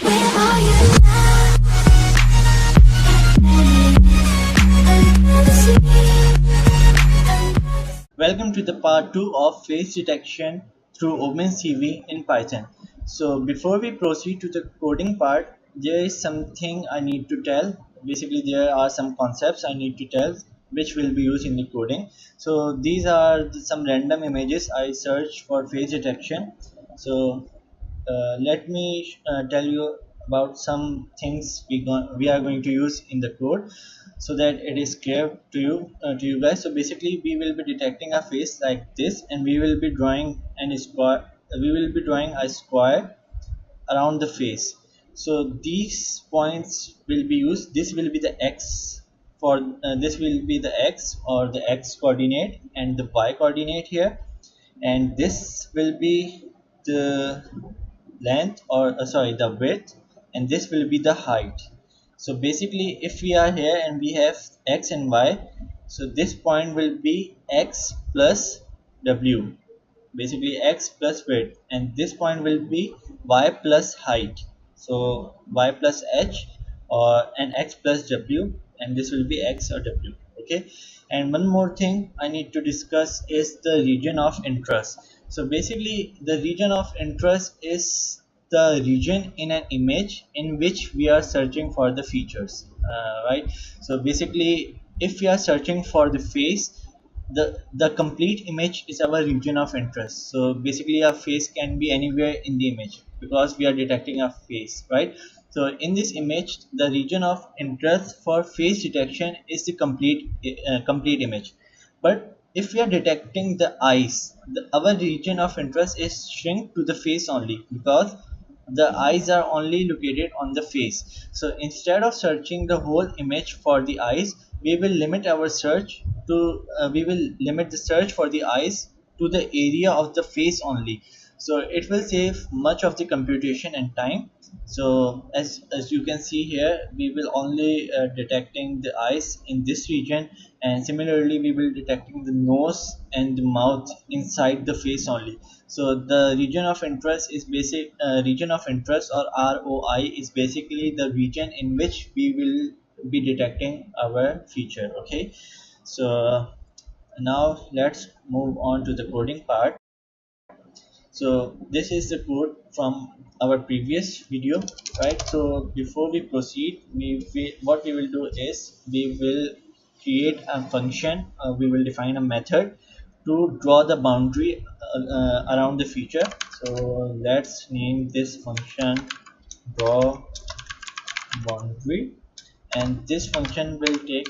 Where are you now? Another sea. Welcome to the part 2 of face detection through OpenCV in Python. So before we proceed to the coding part, there is something I need to tell. Basically, there are some concepts I need to tell which will be used in the coding. So these are some random images I searched for face detection. So let me tell you about some things we are going to use in the code so that it is clear to you guys. So basically we will be detecting a face like this, and we will be drawing a square around the face. So these points will be used. This will be the x for this will be the x or the x coordinate and the y coordinate here, and this will be the length or the width, and this will be the height. So basically if we are here and we have x and y, so this point will be x plus w, basically x plus width, and this point will be y plus height, so y plus h or and x plus w, and this will be x or w. Okay, and one more thing I need to discuss is the region of interest. So basically the region of interest is the region in an image in which we are searching for the features, right? So basically if we are searching for the face, the complete image is our region of interest. So basically a face can be anywhere in the image because we are detecting a face, right? So in this image the region of interest for face detection is the complete image. But if we are detecting the eyes, our region of interest is shrink to the face only, because the eyes are only located on the face. So instead of searching the whole image for the eyes, we will limit our search to we will limit the search for the eyes to the area of the face only. So it will save much of the computation and time. So as you can see here, we will only detecting the eyes in this region, and similarly we will detecting the nose and the mouth inside the face only. So the region of interest is basic region of interest or ROI is basically the region in which we will be detecting our feature. Okay, so now let's move on to the coding part. So this is the code from our previous video, right? So before we proceed, what we will do is we will create a function, we will define a method to draw the boundary around the feature. So let's name this function draw boundary, and this function will take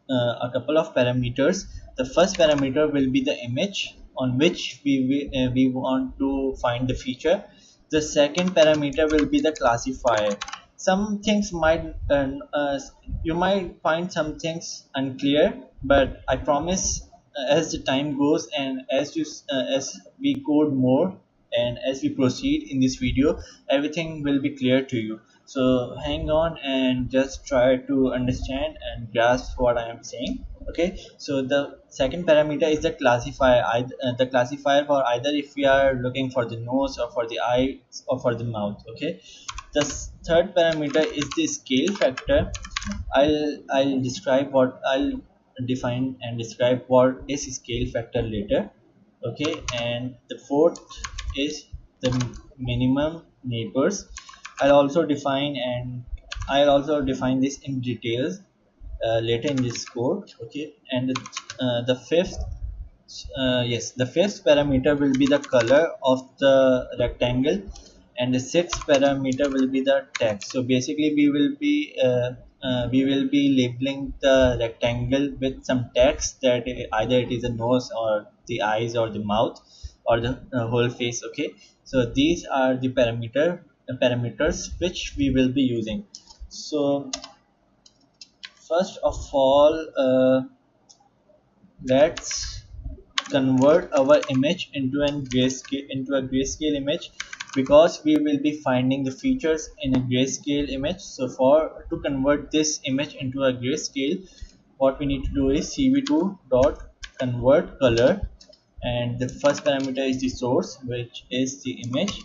a couple of parameters. The first parameter will be the image on which we want to find the feature. The second parameter will be the classifier. Some things might you might find some things unclear, but I promise as the time goes and as we code more and as we proceed in this video, everything will be clear to you. So hang on and just try to understand and grasp what I am saying. Okay, so the second parameter is the classifier. The classifier for either if we are looking for the nose or for the eye or for the mouth. Okay, the third parameter is the scale factor. I'll define and describe what is scale factor later. Okay, and the fourth is the minimum neighbors. I'll also define this in details later in this code. Okay, and the fifth yes, the fifth parameter will be the color of the rectangle, and the sixth parameter will be the text. So basically we will be labeling the rectangle with some text that either it is a nose or the eyes or the mouth or the whole face. Okay, so these are the parameters which we will be using. So first of all, let's convert our image into a grayscale image, because we will be finding the features in a grayscale image. So for to convert this image into a grayscale, what we need to do is cv2 dot convert color, and the first parameter is the source, which is the image,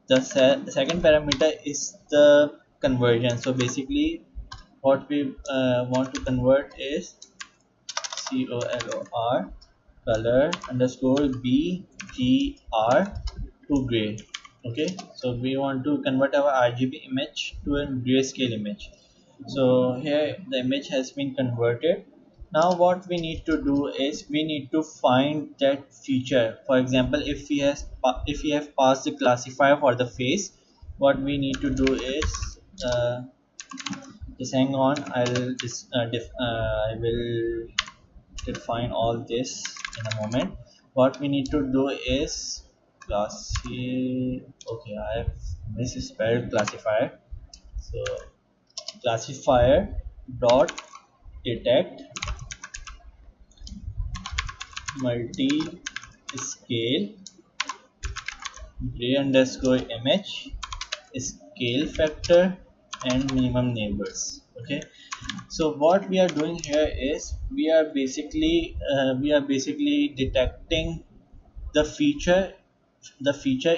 The second parameter is the conversion. So basically what we want to convert is color color underscore bgr to gray. Okay, so we want to convert our RGB image to a grayscale image. So here the image has been converted. Now what we need to do is we need to find that feature. For example, if we have passed the classifier for the face, what we need to do is just hang on. I will define all this in a moment. What we need to do is okay, I have misspelled classifier. So classifier dot detect multi scale gray underscore image scale factor and minimum neighbors. Okay, so what we are doing here is we are basically detecting the feature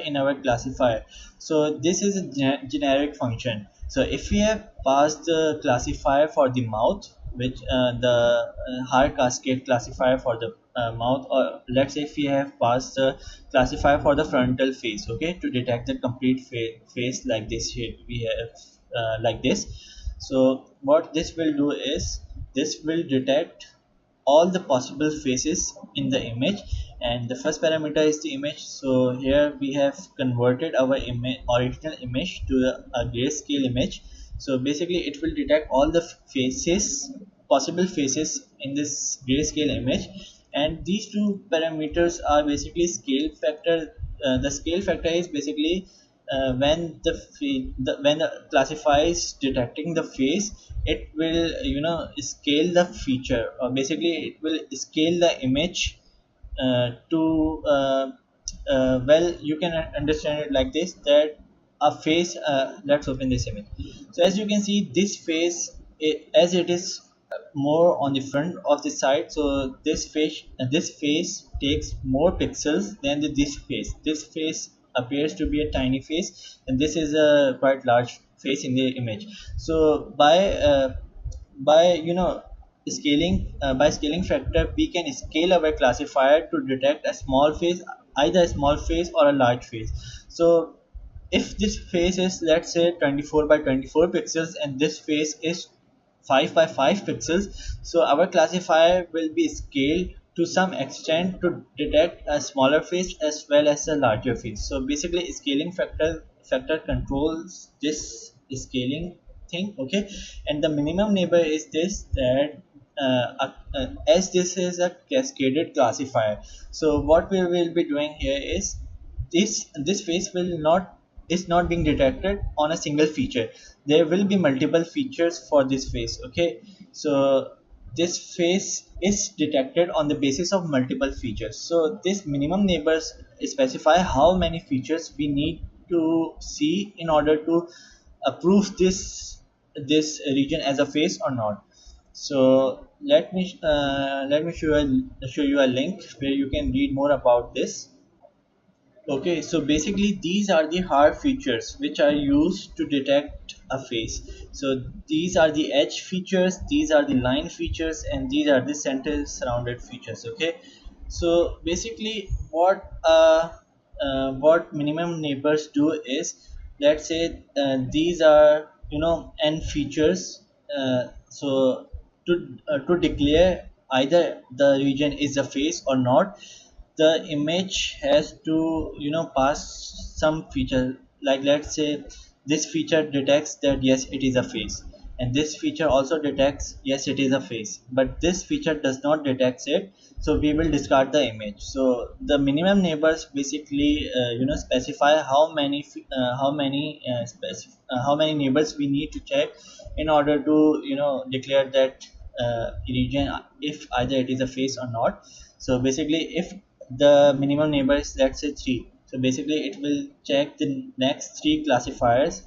in our classifier. So this is a generic function. So if we have passed the classifier for the mouth, which the Haar Cascade classifier for the mouth, or let's say if we have passed the classifier for the frontal face, okay, to detect the complete face like this here we have like this. So what this will do is this will detect all the possible faces in the image, and the first parameter is the image. So here we have converted our original image to a grayscale image. So basically it will detect all the faces, possible faces in this grayscale image. And these two parameters are basically scale factor. The scale factor is basically when when the classifier is detecting the face, it will scale the feature, or basically it will scale the image to well, you can understand it like this, that a face, let's open this image. So as you can see, this face, as it is more on the front of the side, so this face takes more pixels than this face appears to be a tiny face, and this is a quite large face in the image. So by by scaling factor, we can scale our classifier to detect a small face, either a small face or a large face. So if this face is, let's say, 24 by 24 pixels, and this face is 5 by 5 pixels, so our classifier will be scaled to some extent to detect a smaller face as well as a larger face. So basically scaling factor controls this scaling thing. Okay, and the minimum neighbor is this, that as this is a cascaded classifier, so what we will be doing here is this face will not is not being detected on a single feature. There will be multiple features for this face. Okay, so this face is detected on the basis of multiple features. So this minimum neighbors specify how many features we need to see in order to approve this region as a face or not. So let me show you a link where you can read more about this. Okay, so basically these are the hard features which are used to detect a face. So these are the edge features, these are the line features, and these are the center surrounded features. Okay, so basically what minimum neighbors do is, let's say these are n features. So to declare either the region is a face or not, the image has to pass some feature. Like, let's say this feature detects that yes, it is a face, and this feature also detects yes, it is a face, but this feature does not detect it, so we will discard the image. So the minimum neighbors basically specify how many neighbors we need to check in order to declare that region, if either it is a face or not. So basically if the minimum neighbor is, let's say, 3, so basically it will check the next 3 classifiers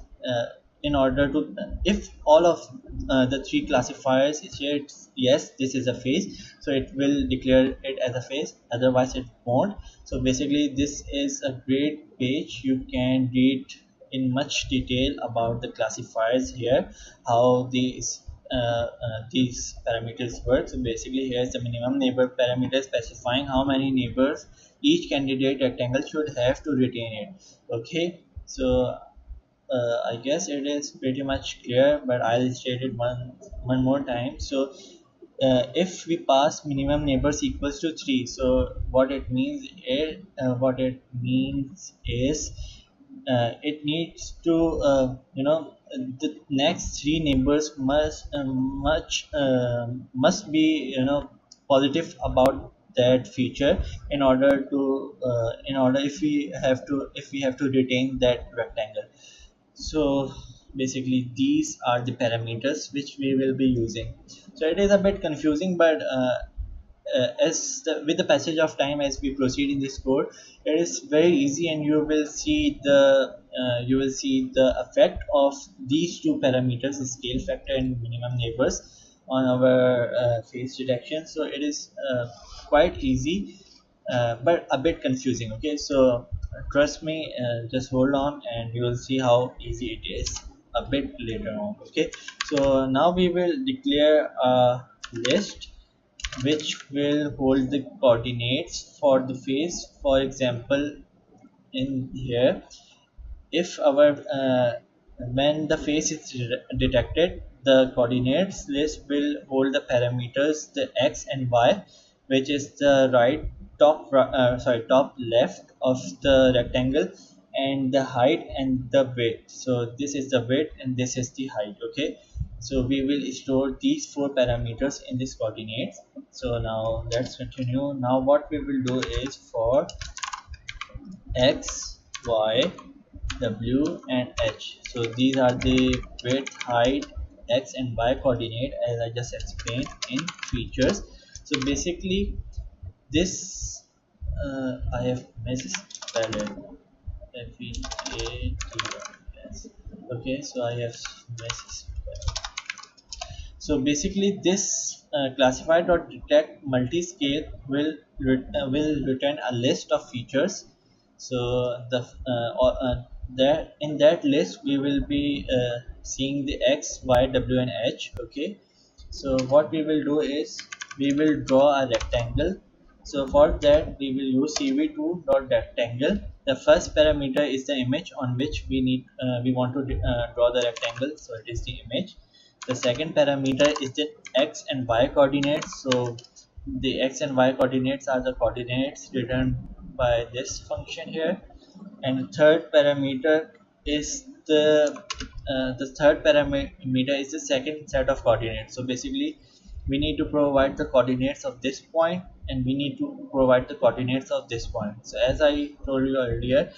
in order to, if all of the three classifiers is here, yes, this is a face, so it will declare it as a face, otherwise it won't. So basically this is a great page. You can read in much detail about the classifiers here, how these parameters work. So basically here's the minimum neighbor parameter specifying how many neighbors each candidate rectangle should have to retain it. Okay, so I guess it is pretty much clear, but I'll state it one more time. So if we pass minimum neighbors equals to 3, so what it means is it needs to the next three neighbors must be positive about that feature, in order to in order if we have to retain that rectangle. So basically these are the parameters which we will be using. So it is a bit confusing, but with the passage of time, as we proceed in this code, it is very easy, and you will see the effect of these two parameters, scale factor and minimum neighbors, on our face detection. So it is quite easy, but a bit confusing. Okay, so trust me, just hold on and you will see how easy it is a bit later on. Okay, so now we will declare a list which will hold the coordinates for the face. For example, in here, if our when the face is detected, the coordinates list will hold the parameters the x and y, which is the top left of the rectangle, and the height and the width. So this is the width and this is the height. Okay, so we will store these four parameters in this coordinates. So now let's continue. Now what we will do is, for x, y, w and h, so these are the width, height, x and y coordinate, as I just explained in features. So basically this I have misspelled it, F-E-A-T-S. Okay, so I have misspelled. So basically this classifier.detect multi-scale will return a list of features. So that in that list we will be seeing the x, y, w and h. Okay, so what we will do is, we will draw a rectangle. So for that we will use cv2.rectangle. The first parameter is the image on which we want to draw the rectangle, so it is the image. The second parameter is the x and y coordinates. So the x and y coordinates are the coordinates returned by this function here. And the third parameter is the third parameter is the second set of coordinates. So basically we need to provide the coordinates of this point, and we need to provide the coordinates of this point. So as I told you earlier,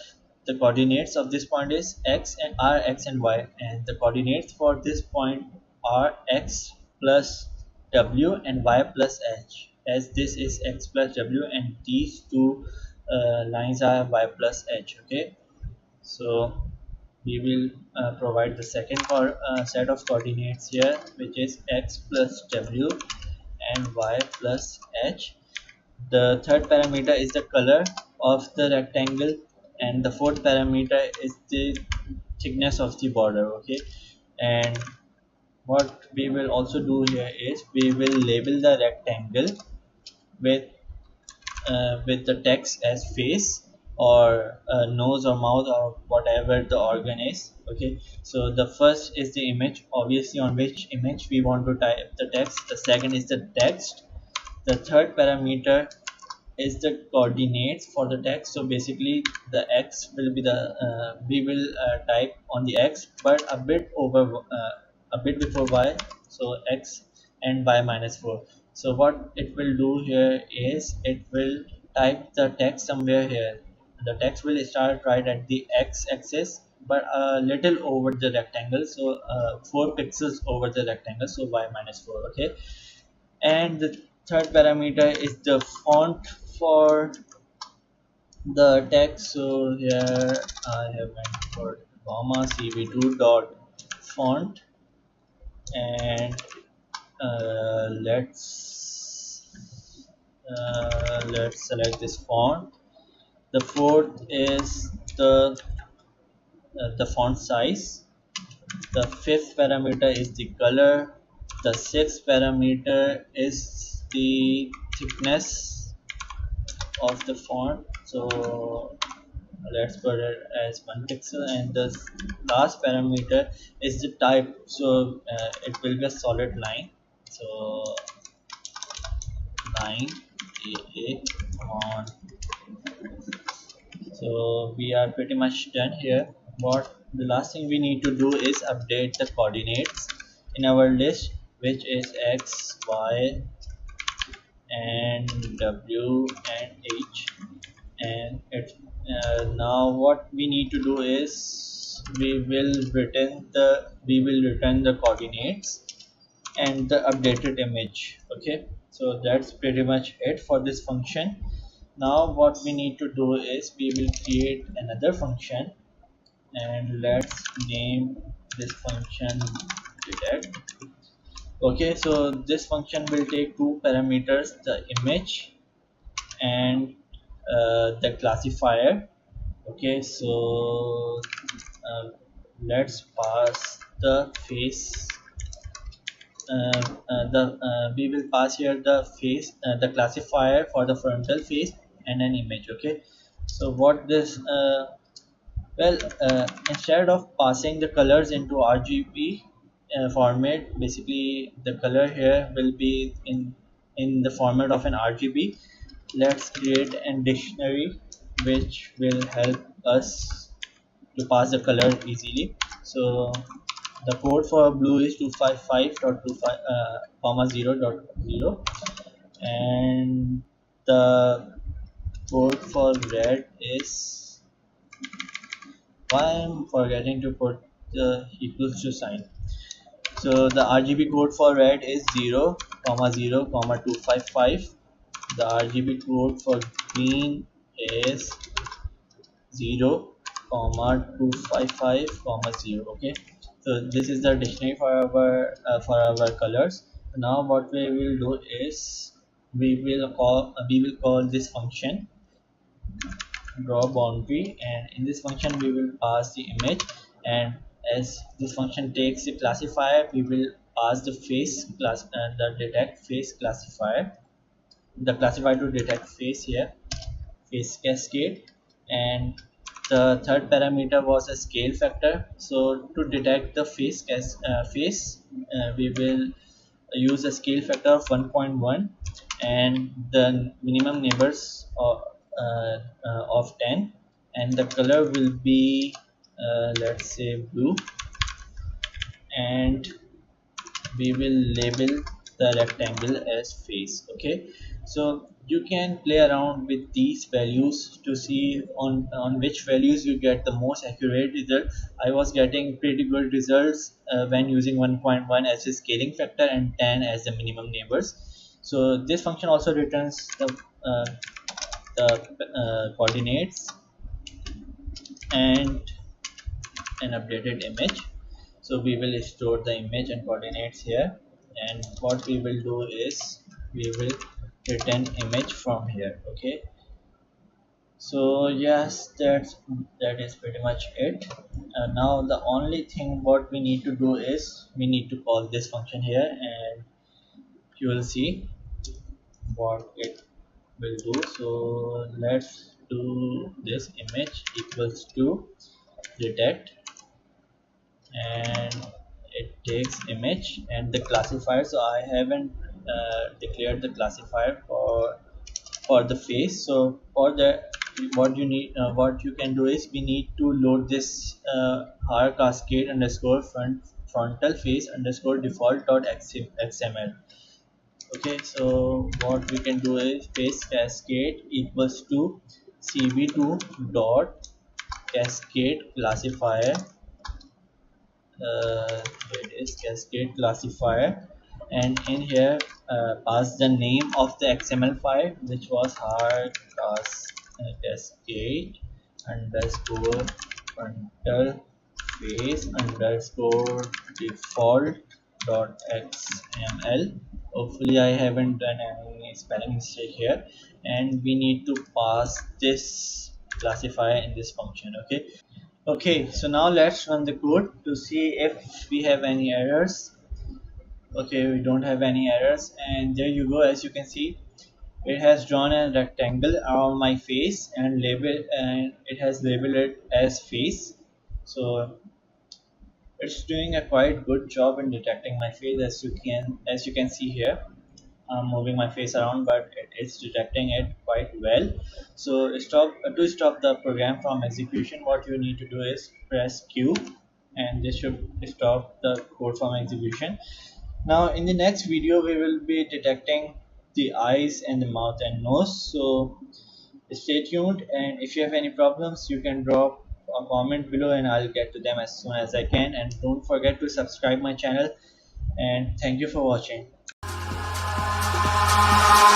the coordinates of this point is x and y, and the coordinates for this point are x plus w and y plus h, as this is x plus w and these two lines are y plus h. Okay, so we will provide the second set of coordinates here, which is x plus w and y plus h. The third parameter is the color of the rectangle, and the fourth parameter is the thickness of the border. Okay, and what we will also do here is, we will label the rectangle with with the text as face, or nose or mouth, or whatever the organ is. Okay, so the first is the image, obviously on which image we want to type the text. The second is the text. The third parameter is the coordinates for the text. So basically the x will be the we will type on the x, but a bit before y, so x and y minus 4. So what it will do here is, it will type the text somewhere here. The text will start right at the x axis, but a little over the rectangle, so 4 pixels over the rectangle, so y minus 4. Okay, and the third parameter is the font for the text. So here I have went for comma cv2 dot font, and let's select this font. The fourth is the font size. The fifth parameter is the color. The sixth parameter is the thickness of the font. So let's put it as 1 pixel, and the last parameter is the type. So it will be a solid line. So line AA on. So we are pretty much done here. What the last thing we need to do is update the coordinates in our list, which is x, y, and w and h. And it now what we need to do is we will return the coordinates and the updated image. Okay, so that's pretty much it for this function. Now what we need to do is we will create another function, and let's name this function detect. Okay, so this function will take two parameters, the image and the classifier. Okay, so uh, let's pass the face. We will pass here the face, the classifier for the frontal face and an image. Okay, so what this well, instead of passing the colors into RGB format, basically the color here will be in the format of an RGB. Let's create a dictionary which will help us to pass the color easily. So the code for blue is 255.25 comma 0.0, and the code for red is, why I'm forgetting to put the equals to sign. So the RGB code for red is 0 comma 0 comma 255. The RGB code for green is 0 comma 255 comma 0. Okay, so this is the dictionary for our colors. Now what we will do is we will call this function draw boundary, and in this function we will pass the image, and as this function takes the classifier, we will pass the face class and the detect face classifier, the classifier to detect face here, face cascade. And the third parameter was a scale factor. So to detect the we will use a scale factor of 1.1, and the minimum neighbors of 10, and the color will be let's say blue, and we will label the rectangle as face. Okay, so you can play around with these values to see on which values you get the most accurate result. I was getting pretty good results when using 1.1 as a scaling factor and 10 as the minimum neighbors. So this function also returns uh, the coordinates and an updated image. So we will store the image and coordinates here, and what we will do is we will return image from here. Okay, so yes, that is pretty much it. Now the only thing what we need to do is we need to call this function here, and you will see what it will do. So let's do this image equals to detect, and it takes image and the classifier. So I haven't declared the classifier for the face. So for the what you can do is we need to load this Haar Cascade underscore frontal face underscore default dot xml. Okay, so what we can do is face cascade equals to cv2 dot cascade classifier, it is cascade classifier, and in here pass the name of the XML file, which was Haar Cascade underscore frontal face underscore default dot xml. Hopefully I haven't done any spelling mistake here, and we need to pass this classifier in this function. Okay, so now let's run the code to see if we have any errors. Okay, we don't have any errors, and there you go. As you can see, it has drawn a rectangle around my face and it has labeled it as face. So it's doing a quite good job in detecting my face. As you can see here, I'm moving my face around, but it's detecting it quite well. So to stop the program from execution, what you need to do is press Q, and this should stop the code from execution. Now in the next video we will be detecting the eyes and the mouth and nose. So stay tuned, and if you have any problems you can drop a comment below and I'll get to them as soon as I can. And don't forget to subscribe my channel, and thank you for watching.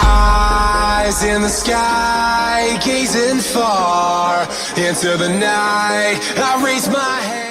Eyes in the sky, gazing far into the night. I raise my hand.